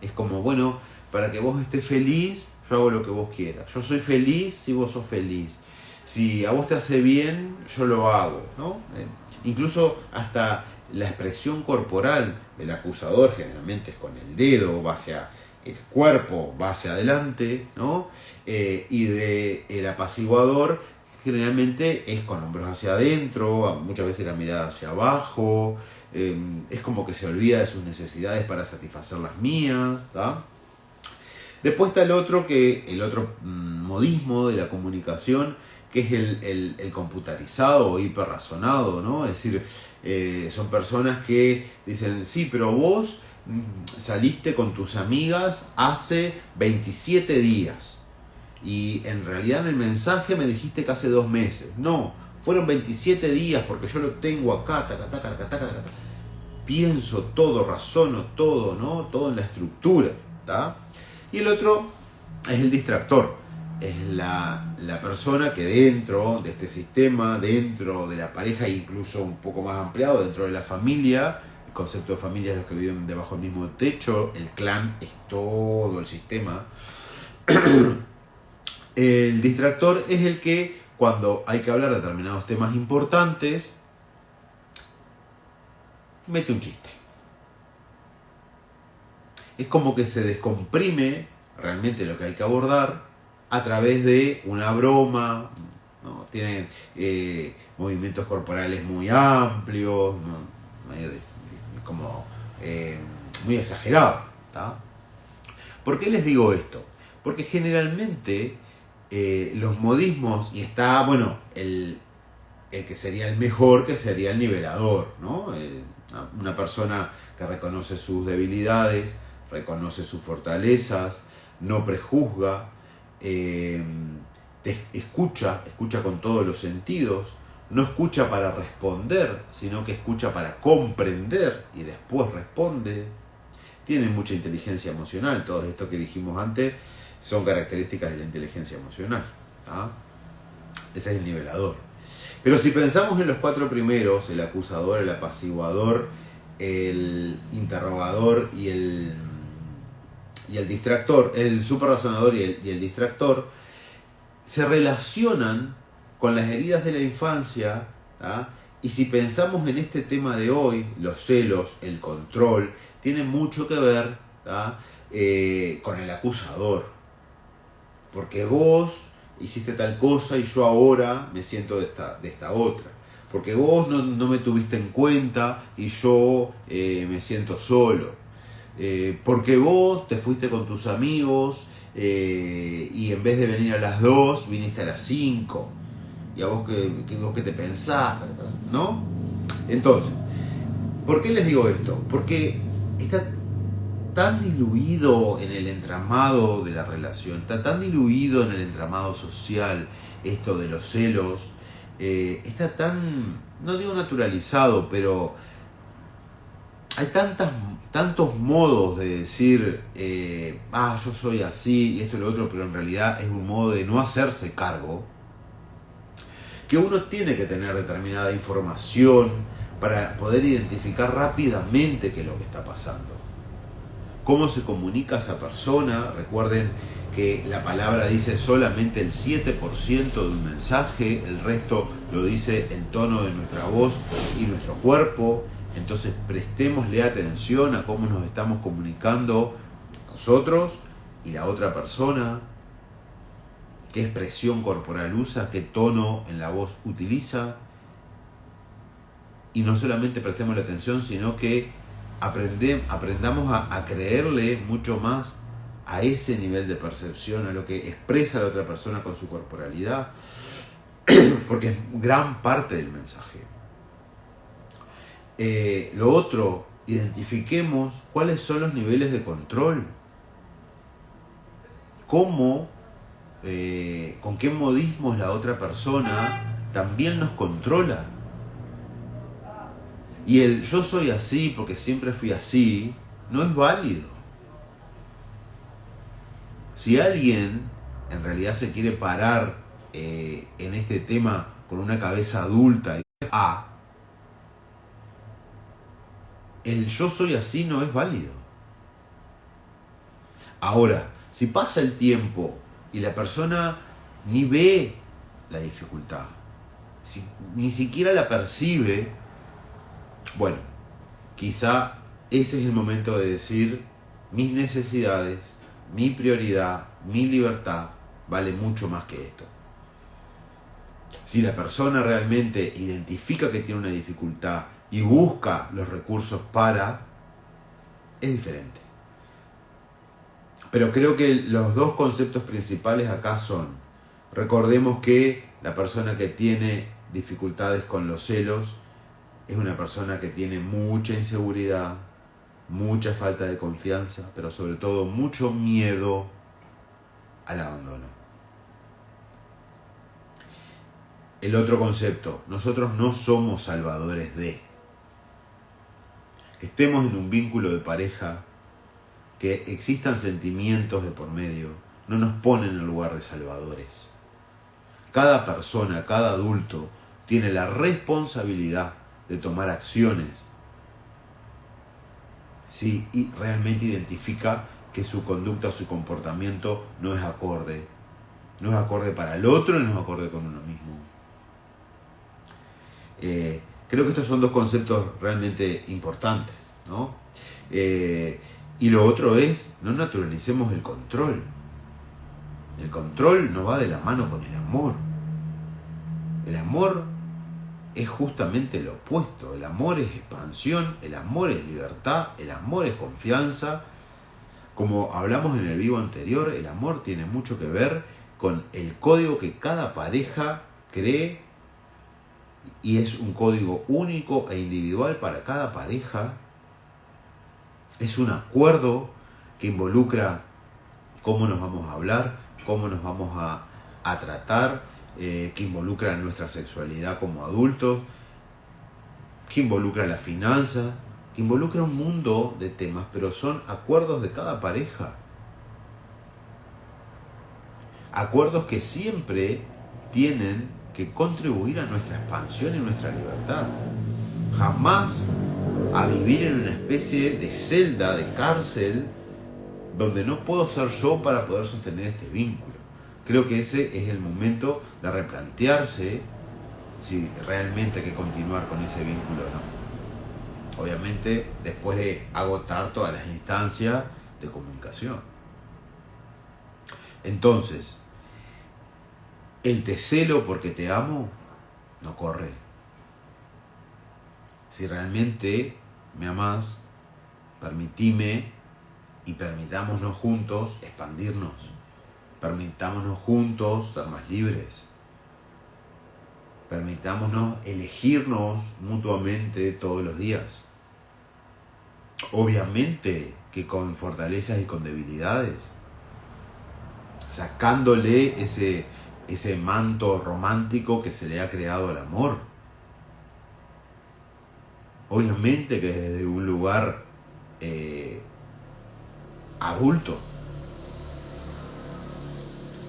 es como, bueno, para que vos estés feliz, yo hago lo que vos quieras. Yo soy feliz si vos sos feliz. Si a vos te hace bien, yo lo hago, ¿no? Incluso hasta la expresión corporal del acusador generalmente es con el dedo, va hacia el cuerpo, va hacia adelante, ¿no? Y del apaciguador generalmente es con hombros hacia adentro, muchas veces la mirada hacia abajo, es como que se olvida de sus necesidades para satisfacer las mías, ¿tá? Después está el otro modismo de la comunicación, que es el computarizado o hiperrazonado, ¿no? Es decir, son personas que dicen, sí, pero vos saliste con tus amigas hace 27 días. Y en realidad en el mensaje me dijiste que hace 2 meses. No, fueron 27 días porque yo lo tengo acá, pienso todo, razono todo, ¿no? Todo en la estructura, ¿tá? Y el otro es el distractor. Es la persona que dentro de este sistema, dentro de la pareja, incluso un poco más ampliado, dentro de la familia, el concepto de familia es los que viven debajo del mismo techo, el clan es todo el sistema. El distractor es el que, cuando hay que hablar de determinados temas importantes, mete un chiste. Es como que se descomprime realmente lo que hay que abordar a través de una broma, ¿no? Tienen movimientos corporales muy amplios, ¿no? Muy exagerados, ¿tá? ¿Por qué les digo esto? Porque generalmente los modismos, y está, bueno, el que sería el mejor, que sería el nivelador, ¿no? Una persona que reconoce sus debilidades, reconoce sus fortalezas, no prejuzga, escucha con todos los sentidos, no escucha para responder, sino que escucha para comprender y después responde. Tiene mucha inteligencia emocional. Todo esto que dijimos antes son características de la inteligencia emocional, ¿tá? Ese es el nivelador. Pero si pensamos en los 4 primeros, el acusador, el apaciguador, el interrogador y el distractor, el superrazonador y el distractor, se relacionan con las heridas de la infancia, ¿tá? Y si pensamos en este tema de hoy, los celos, el control, tienen mucho que ver, ¿tá? Con el acusador. Porque vos hiciste tal cosa y yo ahora me siento de esta otra. Porque vos no me tuviste en cuenta y yo me siento solo. Porque vos te fuiste con tus amigos y en vez de venir a las 2 viniste a las 5. ¿Y a vos qué te pensás? ¿No? Entonces, ¿por qué les digo esto? Porque está tan diluido en el entramado de la relación, está tan diluido en el entramado social, esto de los celos, está tan, no digo naturalizado, pero hay tantos modos de decir, yo soy así y esto y lo otro, pero en realidad es un modo de no hacerse cargo, que uno tiene que tener determinada información para poder identificar rápidamente qué es lo que está pasando. Cómo se comunica esa persona. Recuerden que la palabra dice solamente el 7% de un mensaje, el resto lo dice el tono de nuestra voz y nuestro cuerpo. Entonces prestémosle atención a cómo nos estamos comunicando nosotros y la otra persona, qué expresión corporal usa, qué tono en la voz utiliza. Y no solamente prestemos la atención, sino que aprendamos a creerle mucho más a ese nivel de percepción, a lo que expresa la otra persona con su corporalidad, porque es gran parte del mensaje. Lo otro, identifiquemos cuáles son los niveles de control, cómo, con qué modismos la otra persona también nos controla. Y el yo soy así porque siempre fui así no es válido. Si alguien en realidad se quiere parar en este tema con una cabeza adulta, el yo soy así no es válido. Ahora, si pasa el tiempo y la persona ni ve la dificultad, ni siquiera la percibe, bueno, quizá ese es el momento de decir mis necesidades, mi prioridad, mi libertad vale mucho más que esto. Si la persona realmente identifica que tiene una dificultad y busca los recursos es diferente. Pero creo que los dos conceptos principales acá son, recordemos que la persona que tiene dificultades con los celos es una persona que tiene mucha inseguridad, mucha falta de confianza, pero sobre todo mucho miedo al abandono. El otro concepto, nosotros no somos salvadores de. Que estemos en un vínculo de pareja, que existan sentimientos de por medio, no nos ponen en el lugar de salvadores. Cada persona, cada adulto, tiene la responsabilidad de tomar acciones si realmente identifica que su conducta o su comportamiento no es acorde para el otro y no es acorde con uno mismo. Creo que estos son dos conceptos realmente importantes, ¿no? Y lo otro es, no naturalicemos el control. El control no va de la mano con el amor. El amor es justamente lo opuesto. El amor es expansión, el amor es libertad, el amor es confianza. Como hablamos en el vivo anterior, el amor tiene mucho que ver con el código que cada pareja cree, y es un código único e individual para cada pareja. Es un acuerdo que involucra cómo nos vamos a hablar, cómo nos vamos a tratar, que involucra nuestra sexualidad como adultos, que involucra la finanza, que involucra un mundo de temas, pero son acuerdos de cada pareja. Acuerdos que siempre tienen que contribuir a nuestra expansión y nuestra libertad. Jamás a vivir en una especie de celda, de cárcel, donde no puedo ser yo para poder sostener este vínculo. Creo que ese es el momento de replantearse si realmente hay que continuar con ese vínculo o no. Obviamente, después de agotar todas las instancias de comunicación. Entonces, el te celo porque te amo no corre. Si realmente me amás, permitime y permitámonos juntos expandirnos. Permitámonos juntos ser más libres. Permitámonos elegirnos mutuamente todos los días. Obviamente que con fortalezas y con debilidades. Sacándole ese ese manto romántico que se le ha creado al amor. Obviamente que desde un lugar adulto.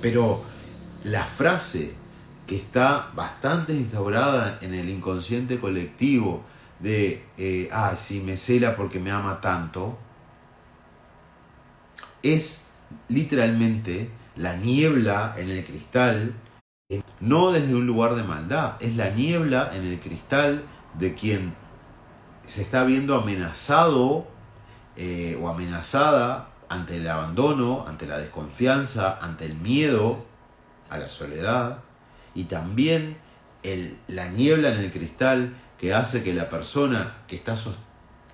Pero la frase que está bastante instaurada en el inconsciente colectivo de si me cela porque me ama tanto, es literalmente la niebla en el cristal, no desde un lugar de maldad, es la niebla en el cristal de quien se está viendo amenazado o amenazada ante el abandono, ante la desconfianza, ante el miedo a la soledad, y también la niebla en el cristal que hace que la persona que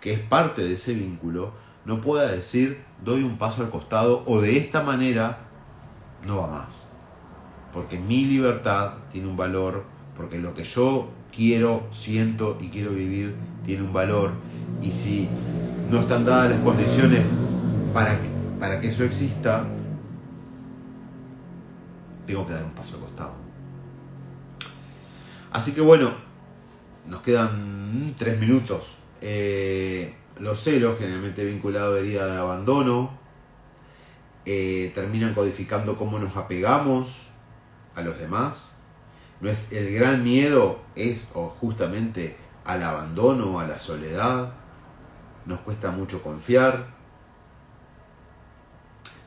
es parte de ese vínculo no pueda decir doy un paso al costado o de esta manera no va más. Porque mi libertad tiene un valor, porque lo que yo quiero, siento y quiero vivir tiene un valor, y si no están dadas las condiciones para que eso exista, tengo que dar un paso al costado. Así que bueno, nos quedan 3 minutos. Los celos, generalmente vinculados a herida de abandono, terminan codificando cómo nos apegamos a los demás. El gran miedo es justamente al abandono, a la soledad. Nos cuesta mucho confiar.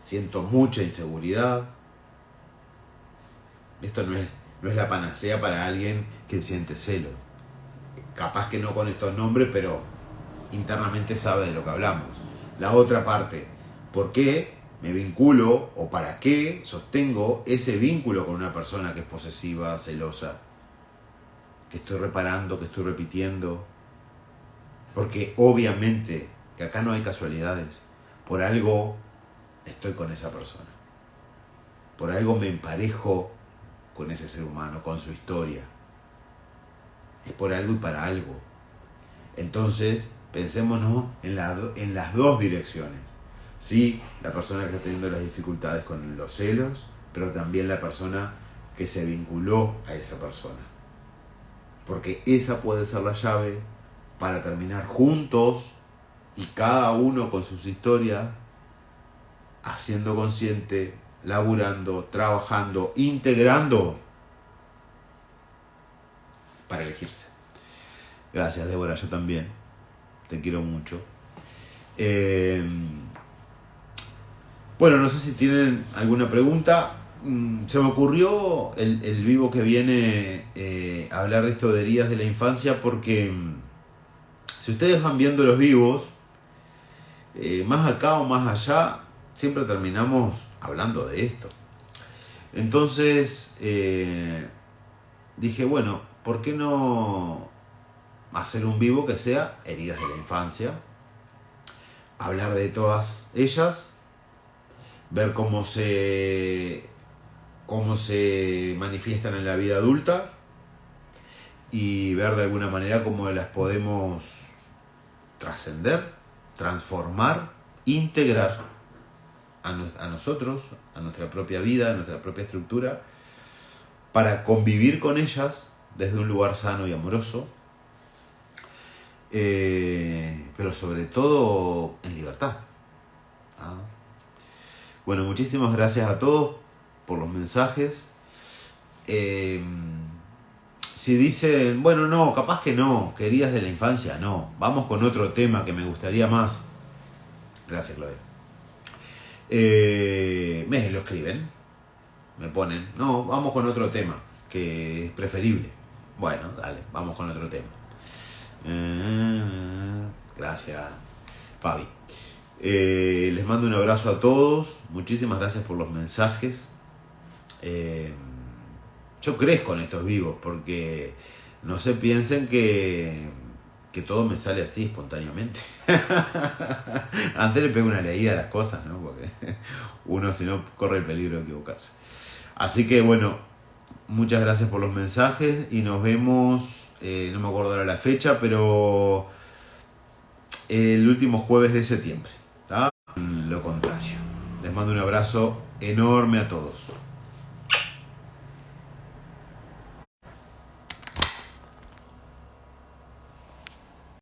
Siento mucha inseguridad. Esto no es la panacea para alguien que siente celos. Capaz que no con estos nombres, pero internamente sabe de lo que hablamos. La otra parte, ¿por qué me vinculo o para qué sostengo ese vínculo con una persona que es posesiva, celosa? Que estoy reparando, que estoy repitiendo. Porque obviamente que acá no hay casualidades. Por algo estoy con esa persona. Por algo me emparejo con ese ser humano, con su historia. Es por algo y para algo. Entonces, pensémonos en las dos direcciones. Sí, la persona que está teniendo las dificultades con los celos, pero también la persona que se vinculó a esa persona. Porque esa puede ser la llave para terminar juntos y cada uno con sus historias, haciendo consciente, laburando, trabajando, integrando para elegirse. Gracias, Débora, yo también. Te quiero mucho. Bueno, no sé si tienen alguna pregunta. Se me ocurrió el vivo que viene hablar de esto de heridas de la infancia porque si ustedes van viendo los vivos, más acá o más allá, siempre terminamos hablando de esto. Entonces dije, bueno, ¿por qué no hacer un vivo que sea heridas de la infancia? Hablar de todas ellas, ver cómo se manifiestan en la vida adulta y ver de alguna manera cómo las podemos trascender, transformar, integrar a nosotros, a nuestra propia vida, a nuestra propia estructura, para convivir con ellas desde un lugar sano y amoroso, pero sobre todo en libertad. Bueno, muchísimas gracias a todos por los mensajes. Si dicen, bueno, no, capaz que no, que heridas de la infancia, no. Vamos con otro tema que me gustaría más. Gracias, Claudia. Me lo escriben, me ponen, no, vamos con otro tema, que es preferible. Bueno, dale, vamos con otro tema. Gracias, Fabi. Les mando un abrazo a todos. Muchísimas gracias por los mensajes. Yo crezco en estos vivos porque no se piensen que todo me sale así espontáneamente. Antes le pego una leída a las cosas, ¿no? Porque uno si no corre el peligro de equivocarse. Así que bueno, muchas gracias por los mensajes y nos vemos, no me acuerdo ahora la fecha, pero el último jueves de septiembre. Lo contrario. Les mando un abrazo enorme a todos.